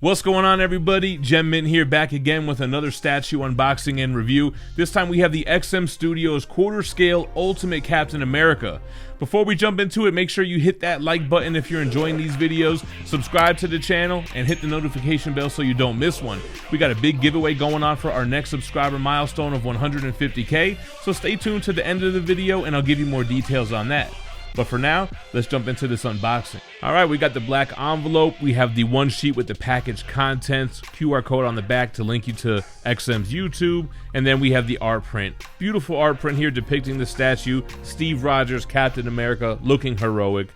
What's going on, everybody? GemMint here, back again with another statue unboxing and review. This time we have the XM Studios quarter scale Ultimate Captain America. Before we jump into it, make sure you hit that like button if you're enjoying these videos, subscribe to the channel, and hit the notification bell so you don't miss one. We got a big giveaway going on for our next subscriber milestone of 150K, so stay tuned to the end of the video and I'll give you more details on that. But for now, let's jump into this unboxing. All right, we got the black envelope. We have the one sheet with the package contents, QR code on the back to link you to XM's YouTube, and then we have the art print. Beautiful art print here depicting the statue, Steve Rogers, Captain America, looking heroic.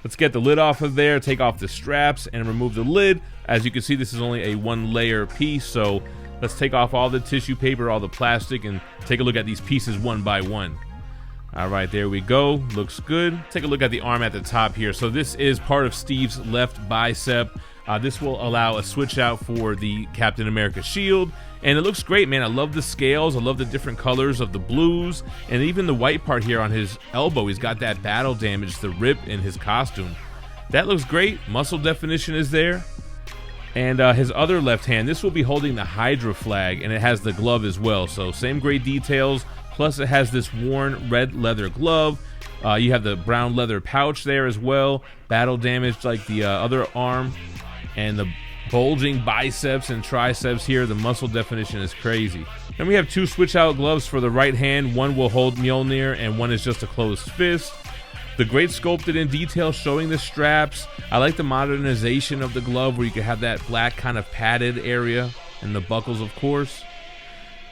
Let's get the lid off of there, take off the straps, and remove the lid. As you can see, this is only a one-layer piece, so let's take off all the tissue paper, all the plastic, and take a look at these pieces one by one. All right, there we go. Looks good. Take a look at the arm at the top here. So this is part of Steve's left bicep. This will allow a switch out for the Captain America shield. And it looks great, man. I love the scales. I love the different colors of the blues. And even the white part here on his elbow. He's got that battle damage, the rip in his costume. That looks great. Muscle definition is there. And his other left hand, this will be holding the Hydra flag. And it has the glove as well. So same great details. Plus it has this worn red leather glove. You have the brown leather pouch there as well. Battle damage like the other arm. And the bulging biceps and triceps here. The muscle definition is crazy. Then we have two switch out gloves for the right hand. One will hold Mjolnir and one is just a closed fist. The great sculpted in detail showing the straps. I like the modernization of the glove where you can have that black kind of padded area. And the buckles, of course.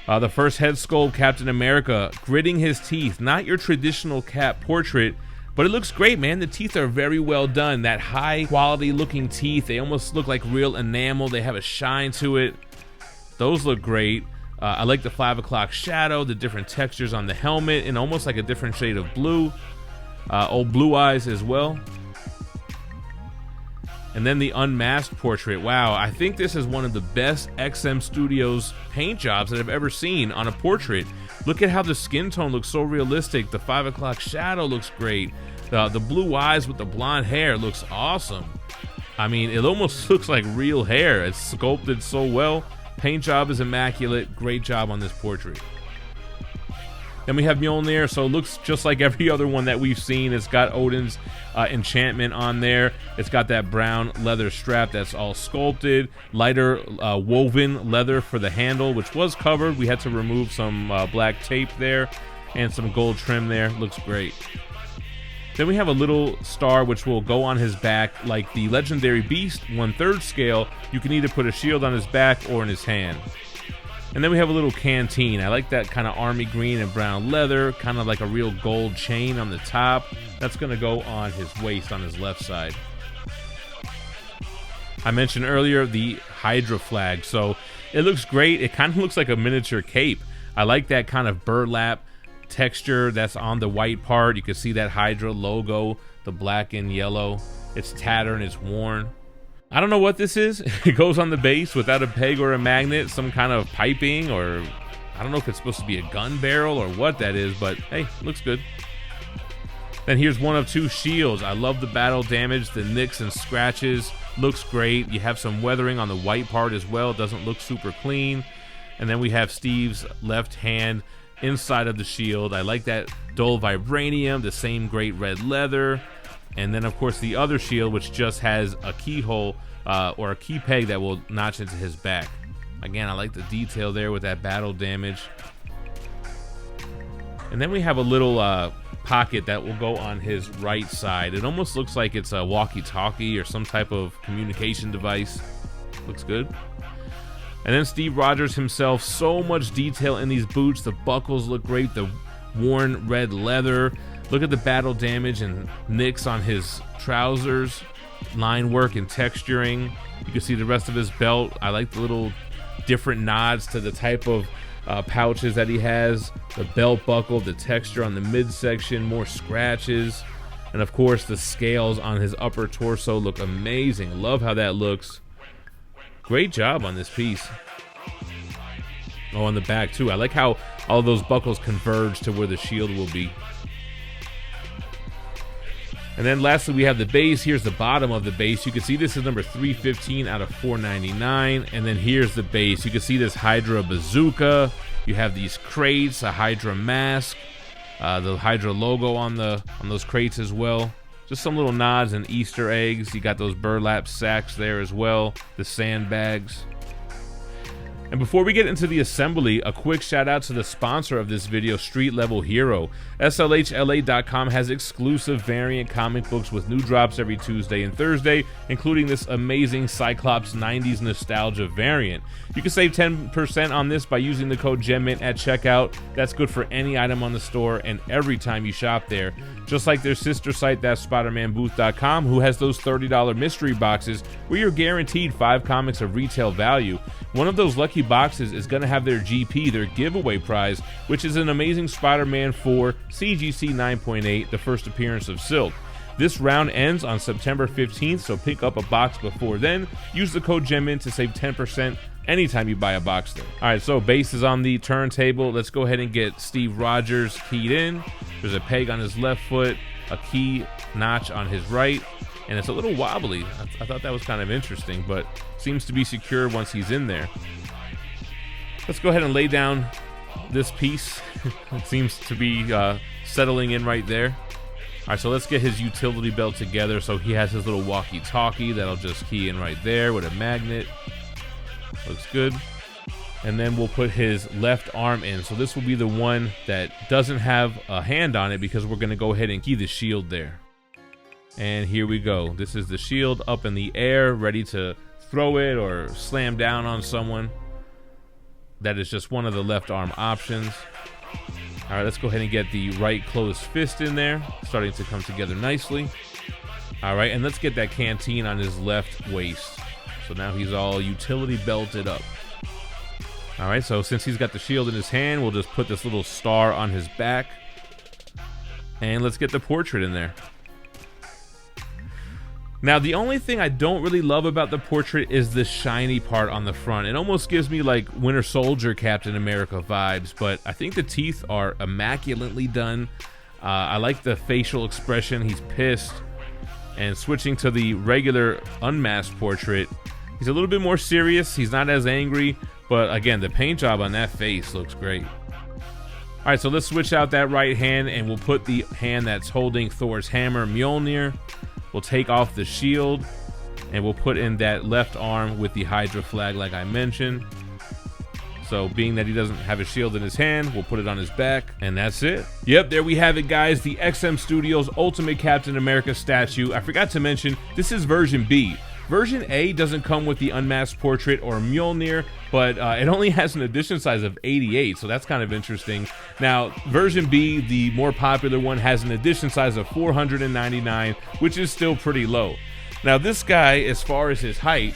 The first head sculpt, Captain America, gritting his teeth. Not your traditional Cap portrait, but it looks great, man. The teeth are very well done. That high quality looking teeth, they almost look like real enamel. They have a shine to it. Those look great. I like the 5 o'clock shadow, the different textures on the helmet, and almost like a different shade of blue. Old blue eyes as well. And then the unmasked portrait. Wow, I think this is one of the best XM Studios paint jobs that I've ever seen on a portrait. Look at how the skin tone looks so realistic. The 5 o'clock shadow looks great. The blue eyes with the blonde hair looks awesome. I mean, it almost looks like real hair. It's sculpted so well. Paint job is immaculate. Great job on this portrait. Then we have Mjolnir, so it looks just like every other one that we've seen. It's got Odin's enchantment on there. It's got that brown leather strap that's all sculpted. Lighter woven leather for the handle, which was covered. We had to remove some black tape there and some gold trim there. Looks great. Then we have a little star which will go on his back like the legendary Beast 1/3 scale. You can either put a shield on his back or in his hand. And then we have a little canteen. I like that kind of army green and brown leather, kind of like a real gold chain on the top. That's going to go on his waist on his left side. I mentioned earlier the Hydra flag. So it looks great. It kind of looks like a miniature cape. I like that kind of burlap texture that's on the white part. You can see that Hydra logo, the black and yellow. It's tattered and it's worn. I don't know what this is. It goes on the base without a peg or a magnet, some kind of piping, or I don't know if it's supposed to be a gun barrel or what that is, but hey, looks good. Then here's one of two shields. I love the battle damage, the nicks and scratches. Looks great. You have some weathering on the white part as well. It doesn't look super clean. And then we have Steve's left hand inside of the shield. I like that dull vibranium, the same great red leather. And then, of course, the other shield, which just has a keyhole or a key peg that will notch into his back. Again, I like the detail there with that battle damage. And then we have a little pocket that will go on his right side. It almost looks like it's a walkie-talkie or some type of communication device. Looks good. And then Steve Rogers himself, so much detail in these boots. The buckles look great. The worn red leather. Look at the battle damage and nicks on his trousers, line work and texturing. You can see the rest of his belt. I like the little different nods to the type of pouches that he has. The belt buckle, the texture on the midsection, more scratches. And of course the scales on his upper torso look amazing. Love how that looks. Great job on this piece. Oh, on the back too. I like how all those buckles converge to where the shield will be. And then lastly, we have the base. Here's the bottom of the base. You can see this is number 315 out of 499. And then here's the base. You can see this Hydra bazooka. You have these crates, a Hydra mask, the Hydra logo on those crates as well. Just some little nods and Easter eggs. You got those burlap sacks there as well, the sandbags. And before we get into the assembly, a quick shout out to the sponsor of this video, Street Level Hero. SLHLA.com has exclusive variant comic books with new drops every Tuesday and Thursday, including this amazing Cyclops 90s nostalgia variant. You can save 10% on this by using the code GemMint at checkout. That's good for any item on the store and every time you shop there. Just like their sister site, THATSPIDERMANBOOTH.com, who has those $30 mystery boxes where you're guaranteed 5 comics of retail value. One of those lucky boxes is going to have their GP, their giveaway prize, which is an amazing Spider-Man 4 CGC 9.8, the first appearance of Silk. This round ends on September 15th, so pick up a box before then. Use the code GEMMINT to save 10% anytime you buy a box there. All right, so base is on the turntable. Let's go ahead and get Steve Rogers keyed in. There's a peg on his left foot, a key notch on his right, and it's a little wobbly. I thought that was kind of interesting, but seems to be secure once he's in there. Let's go ahead and lay down this piece. It seems to be settling in right there. All right, so let's get his utility belt together. So he has his little walkie-talkie that'll just key in right there with a magnet. Looks good. And then we'll put his left arm in. So this will be the one that doesn't have a hand on it because we're gonna go ahead and key the shield there. And here we go. This is the shield up in the air, ready to throw it or slam down on someone. That is just one of the left arm options. All right, let's go ahead and get the right closed fist in there, starting to come together nicely. All right, and let's get that canteen on his left waist. So now he's all utility belted up. All right, so since he's got the shield in his hand, we'll just put this little star on his back. And let's get the portrait in there. Now, the only thing I don't really love about the portrait is the shiny part on the front. It almost gives me like Winter Soldier Captain America vibes, but I think the teeth are immaculately done. I like the facial expression. He's pissed. And switching to the regular unmasked portrait, he's a little bit more serious. He's not as angry, but again, the paint job on that face looks great. All right, so let's switch out that right hand and we'll put the hand that's holding Thor's hammer, Mjolnir. We'll take off the shield and we'll put in that left arm with the Hydra flag like I mentioned. So being that he doesn't have a shield in his hand, we'll put it on his back and that's it. Yep, there we have it, guys. The XM Studios Ultimate Captain America statue. I forgot to mention, this is version B. Version A doesn't come with the unmasked portrait or Mjolnir, but it only has an edition size of 88, so that's kind of interesting. Now, version B, the more popular one, has an edition size of 499, which is still pretty low. Now, this guy, as far as his height,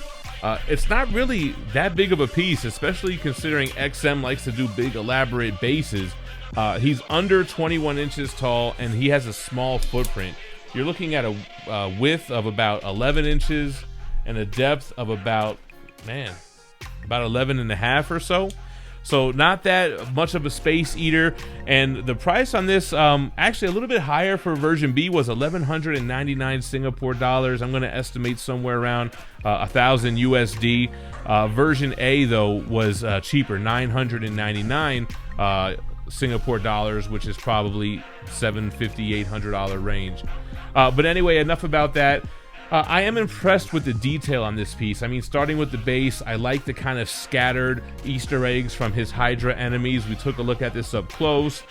it's not really that big of a piece, especially considering XM likes to do big, elaborate bases. He's under 21 inches tall, and he has a small footprint. You're looking at a width of about 11 inches, and a depth of about 11 and a half or so. So not that much of a space eater. And the price on this, actually a little bit higher for version B, was 1,199 Singapore dollars. I'm going to estimate somewhere around 1,000 USD. Version A though was cheaper, 999 Singapore dollars, which is probably $750, $800 range. But anyway, enough about that. I am impressed with the detail on this piece. I mean, starting with the base, I like the kind of scattered Easter eggs from his Hydra enemies. We took a look at this up close.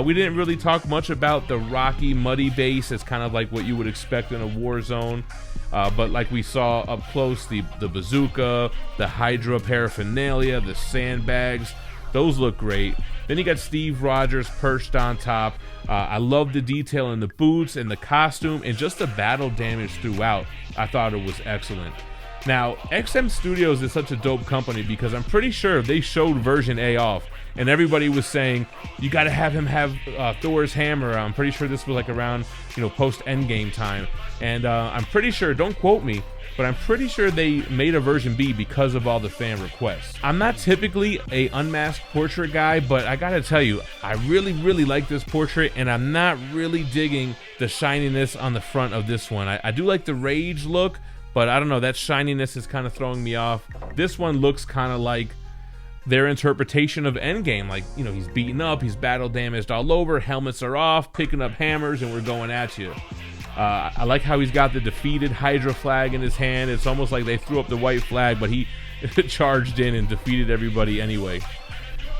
We didn't really talk much about the rocky, muddy base. It's kind of like what you would expect in a war zone. But like we saw up close, the bazooka, the Hydra paraphernalia, the sandbags, those look great. Then you got Steve Rogers perched on top. I love the detail in the boots and the costume and just the battle damage throughout. I thought it was excellent. Now, XM Studios is such a dope company because I'm pretty sure they showed version A off and everybody was saying, you got to have him have Thor's hammer. I'm pretty sure this was like around, post Endgame time. And I'm pretty sure, don't quote me, but I'm pretty sure they made a version B because of all the fan requests. I'm not typically a unmasked portrait guy, but I gotta tell you, I really like this portrait, and I'm not really digging the shininess on the front of this one. I do like the rage look, but I don't know, that shininess is kind of throwing me off. This one looks kind of like their interpretation of Endgame, like, you know, he's beaten up, he's battle damaged all over, helmets are off, picking up hammers, and we're going at you. I like how he's got the defeated Hydra flag in his hand. It's almost like they threw up the white flag, but he charged in and defeated everybody anyway.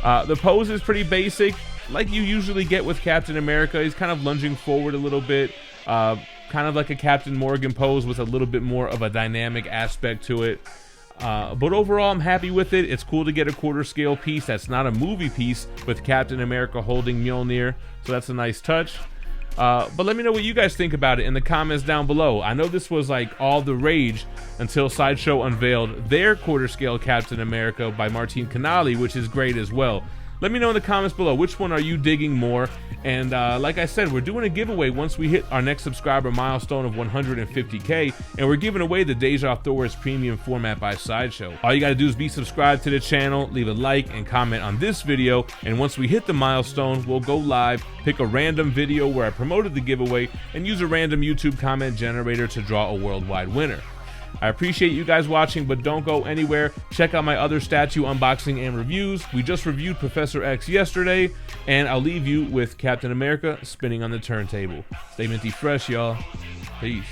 The pose is pretty basic, like you usually get with Captain America. He's kind of lunging forward a little bit, kind of like a Captain Morgan pose with a little bit more of a dynamic aspect to it. But overall, I'm happy with it. It's cool to get a quarter scale piece that's not a movie piece with Captain America holding Mjolnir, so that's a nice touch. But let me know what you guys think about it in the comments down below. I know this was like all the rage until Sideshow unveiled their quarter scale Captain America by Martin Canali, which is great as well. Let me know in the comments below, which one are you digging more? And like I said, we're doing a giveaway once we hit our next subscriber milestone of 150K, and we're giving away the Deja Thor's premium format by Sideshow. All you gotta do is be subscribed to the channel, leave a like and comment on this video, and once we hit the milestone, we'll go live, pick a random video where I promoted the giveaway, and use a random YouTube comment generator to draw a worldwide winner. I appreciate you guys watching, but don't go anywhere. Check out my other statue unboxing and reviews. We just reviewed Professor X yesterday, and I'll leave you with Captain America spinning on the turntable. Stay minty fresh, y'all. Peace.